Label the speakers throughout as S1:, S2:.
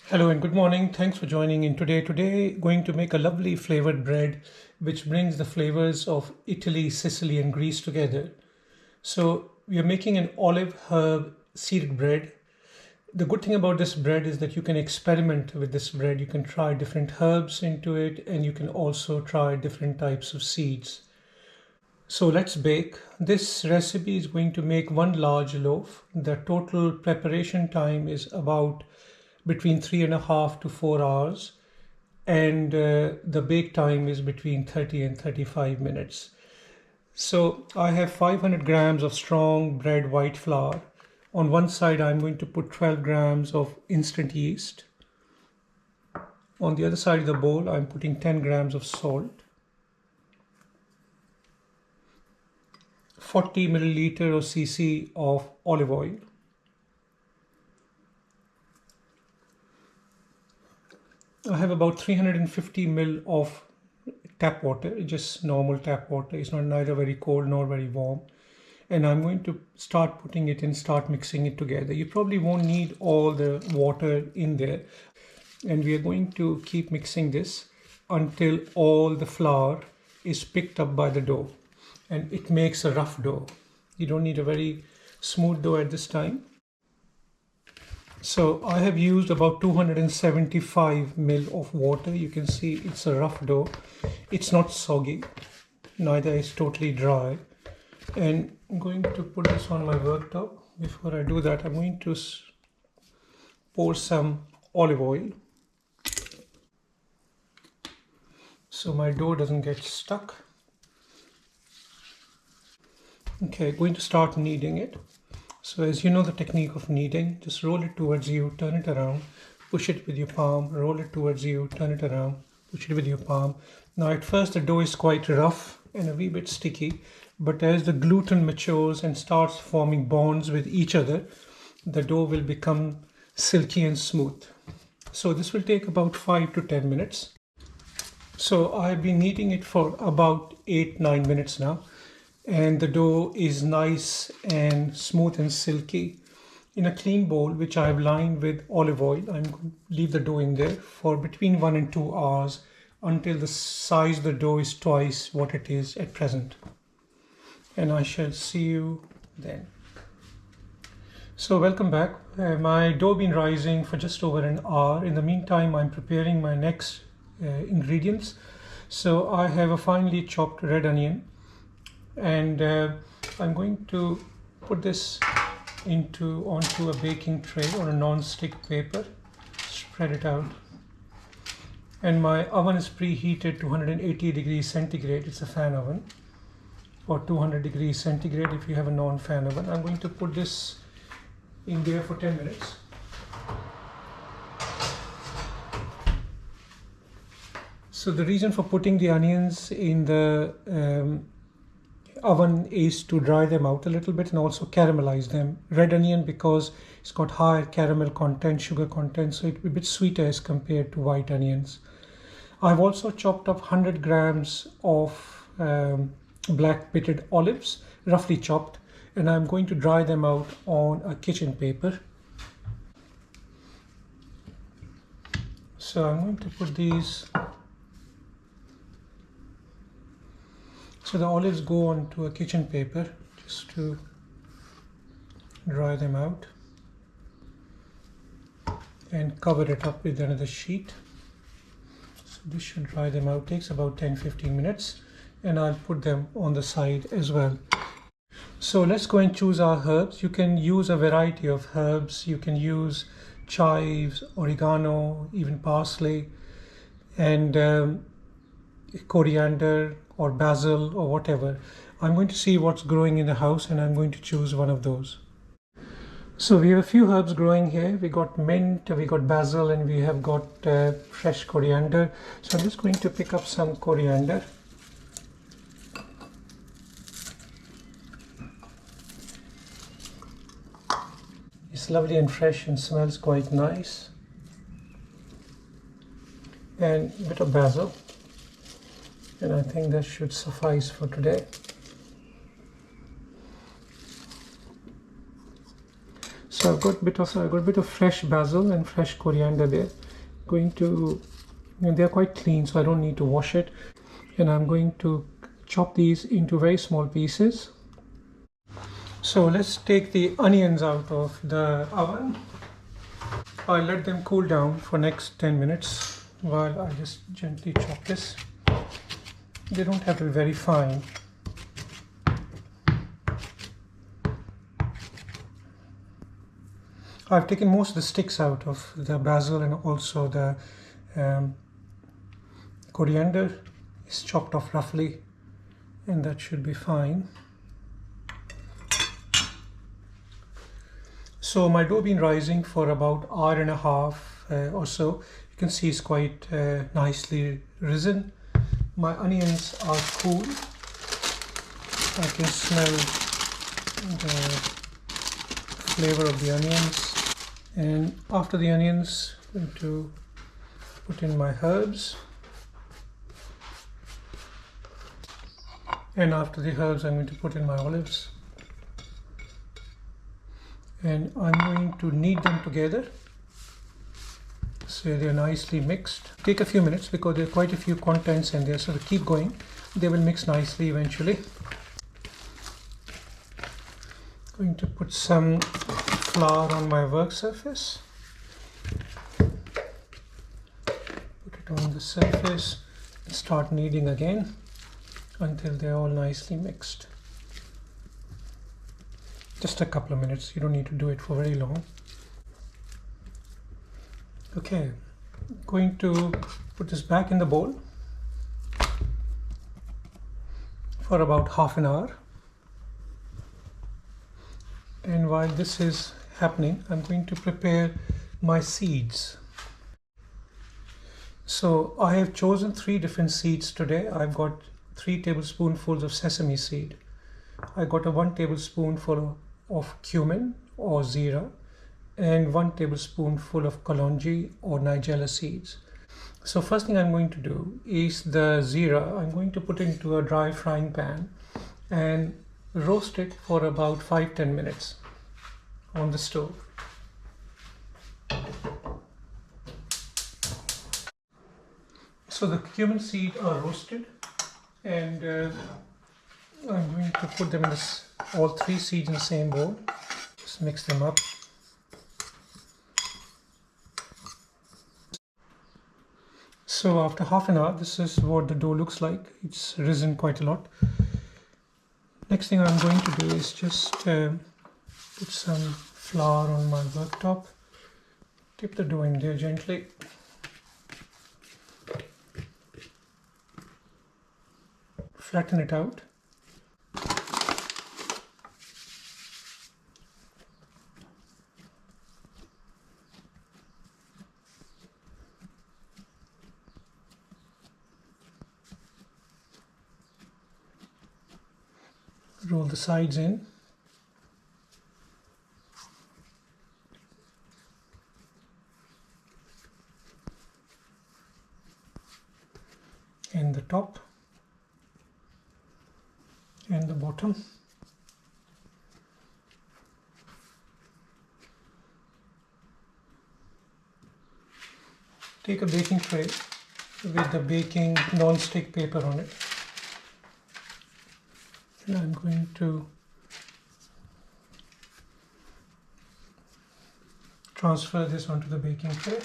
S1: Hello and good morning. Thanks for joining in today. Today, going to make a lovely flavored bread which brings the flavors of Italy, Sicily, and Greece together. So, we are making an olive herb seeded bread. The good thing about this bread is that you can experiment with this bread. You can try different herbs into it, and you can also try different types of seeds. So let's bake. This recipe is going to make one large loaf. The total preparation time is about between 3.5 to 4 hours, and the bake time is between 30 and 35 minutes. So I have 500 grams of strong bread white flour. On one side, I'm going to put 12 grams of instant yeast. On the other side of the bowl, I'm putting 10 grams of salt, 40 milliliter or cc of olive oil, I have about 350 ml of tap water, just normal tap water. It's not neither very cold nor very warm. And I'm going to start putting it in, start mixing it together. You probably won't need all the water in there. And we are going to keep mixing this until all the flour is picked up by the dough. And it makes a rough dough. You don't need a very smooth dough at this time. So I have used about 275 ml of water. You can see it's a rough dough. It's not soggy, neither is totally dry. And I'm going to put this on my worktop. Before I do that, I'm going to pour some olive oil so my dough doesn't get stuck. Okay, going to start kneading it. So as you know the technique of kneading, just roll it towards you, turn it around, push it with your palm, roll it towards you, turn it around, push it with your palm. Now at first the dough is quite rough and a wee bit sticky, but as the gluten matures and starts forming bonds with each other, the dough will become silky and smooth. So this will take about 5 to 10 minutes. So I've been kneading it for about 8-9 minutes now. And the dough is nice and smooth and silky. In a clean bowl, which I have lined with olive oil, I'm going to leave the dough in there for between 1 and 2 hours until the size of the dough is twice what it is at present. And I shall see you then. So welcome back. My dough been rising for just over an hour. In the meantime, I'm preparing my next ingredients. So I have a finely chopped red onion. And I'm going to put this onto a baking tray or a non-stick paper, spread it out, and my oven is preheated to 180 degrees centigrade. It's a fan oven, or 200 degrees centigrade if you have a non-fan oven. I'm going to put this in there for 10 minutes. So the reason for putting the onions in the oven is to dry them out a little bit and also caramelize them. Red onion, because it's got higher caramel content, sugar content, so it will be a bit sweeter as compared to white onions. I've also chopped up 100 grams of black pitted olives, roughly chopped, and I'm going to dry them out on a kitchen paper. So I'm going to put these. So the olives go onto a kitchen paper just to dry them out and cover it up with another sheet. So this should dry them out, takes about 10-15 minutes, and I'll put them on the side as well. So let's go and choose our herbs. You can use a variety of herbs. You can use chives, oregano, even parsley, and coriander or basil or whatever. I'm going to see what's growing in the house and I'm going to choose one of those. So we have a few herbs growing here. We got mint, we got basil, and we have got fresh coriander. So I'm just going to pick up some coriander. It's lovely and fresh and smells quite nice. And a bit of basil. And I think that should suffice for today. So So I've got a bit of fresh basil and fresh coriander there. Going to, they're quite clean, so I don't need to wash it. And I'm going to chop these into very small pieces. So let's take the onions out of the oven. I'll let them cool down for next 10 minutes while I just gently chop this. They don't have to be very fine. I've taken most of the sticks out of the basil, and also the coriander is chopped off roughly, and that should be fine. So my dough been rising for about hour and a half or so. You can see it's quite nicely risen. My onions are cool. I can smell the flavor of the onions. And after the onions, I'm going to put in my herbs. And after the herbs, I'm going to put in my olives. And I'm going to knead them together so they're nicely mixed. Take a few minutes because there are quite a few contents in there, so to keep going, they will mix nicely eventually. Going to put some flour on my work surface. Put it on the surface and start kneading again until they're all nicely mixed. Just a couple of minutes, you don't need to do it for very long. Okay, going to put this back in the bowl for about half an hour. And while this is happening, I'm going to prepare my seeds. So I have chosen 3 different seeds today. I've got 3 tablespoonfuls of sesame seed. I got a 1 tablespoonful of cumin or zira and 1 tablespoonful of kalonji or nigella seeds. So first thing I'm going to do is the zira. I'm going to put it into a dry frying pan and roast it for about 5-10 minutes on the stove. So the cumin seeds are roasted, and I'm going to put them in this, all 3 seeds in the same bowl. Just mix them up. So after half an hour, this is what the dough looks like. It's risen quite a lot. Next thing I'm going to do is just put some flour on my worktop. Dip the dough in there gently. Flatten it out. Roll the sides in. And the top and the bottom. Take a baking tray with the baking non-stick paper on it. And I'm going to transfer this onto the baking tray.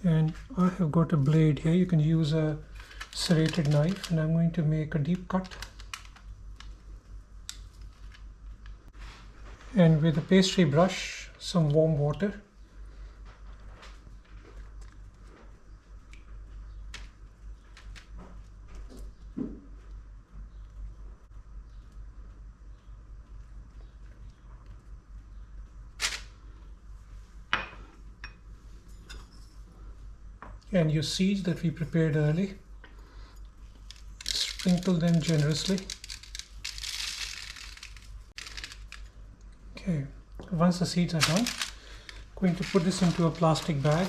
S1: And I have got a blade here. You can use a serrated knife, and I'm going to make a deep cut. And with a pastry brush, some warm water. And your seeds that we prepared early, sprinkle them generously. Okay, once the seeds are done, I'm going to put this into a plastic bag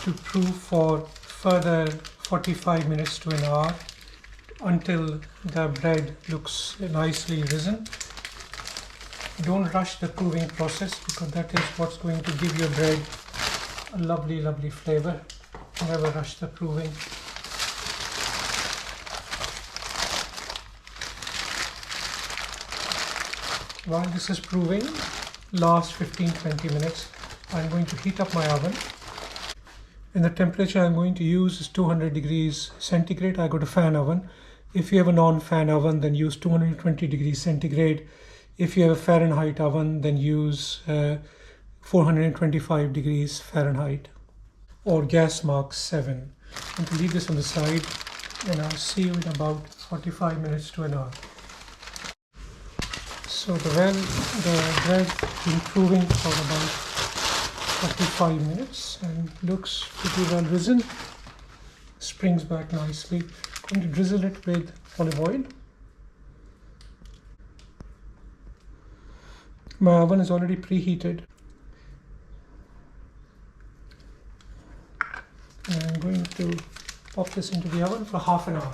S1: to prove for further 45 minutes to an hour until the bread looks nicely risen. Don't rush the proving process, because that is what's going to give your bread a lovely, lovely flavor. Never rush the proving. While this is proving, last 15-20 minutes, I'm going to heat up my oven. And the temperature I'm going to use is 200 degrees centigrade. I got a fan oven. If you have a non-fan oven, then use 220 degrees centigrade. If you have a Fahrenheit oven, then use 425 degrees Fahrenheit or gas mark 7. I'm going to leave this on the side, and I'll see you in about 45 minutes to an hour. So the bread been proving for about 45 minutes and looks pretty well risen. Springs back nicely. I'm going to drizzle it with olive oil. My oven is already preheated. And I'm going to pop this into the oven for half an hour.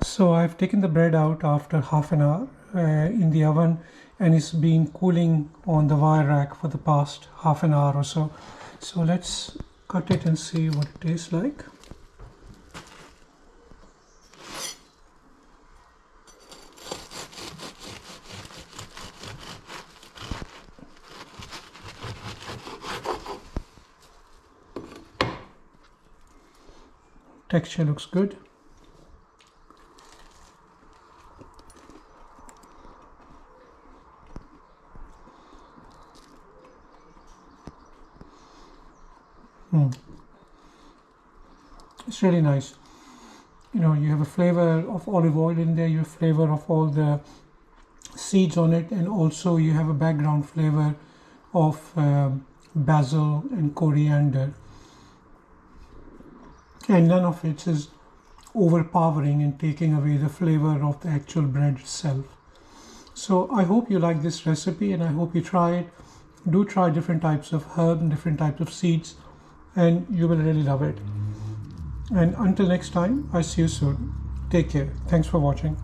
S1: So I've taken the bread out after half an hour in the oven, and it's been cooling on the wire rack for the past half an hour or so. So let's cut it and see what it tastes like. Texture looks good. It's really nice. You know, you have a flavor of olive oil in there, you have a flavor of all the seeds on it, and also you have a background flavor of basil and coriander. And none of it is overpowering and taking away the flavor of the actual bread itself. So I hope you like this recipe, and I hope you try it. Do try different types of herb and different types of seeds, and you will really love it. And until next time, I see you soon. Take care. Thanks for watching.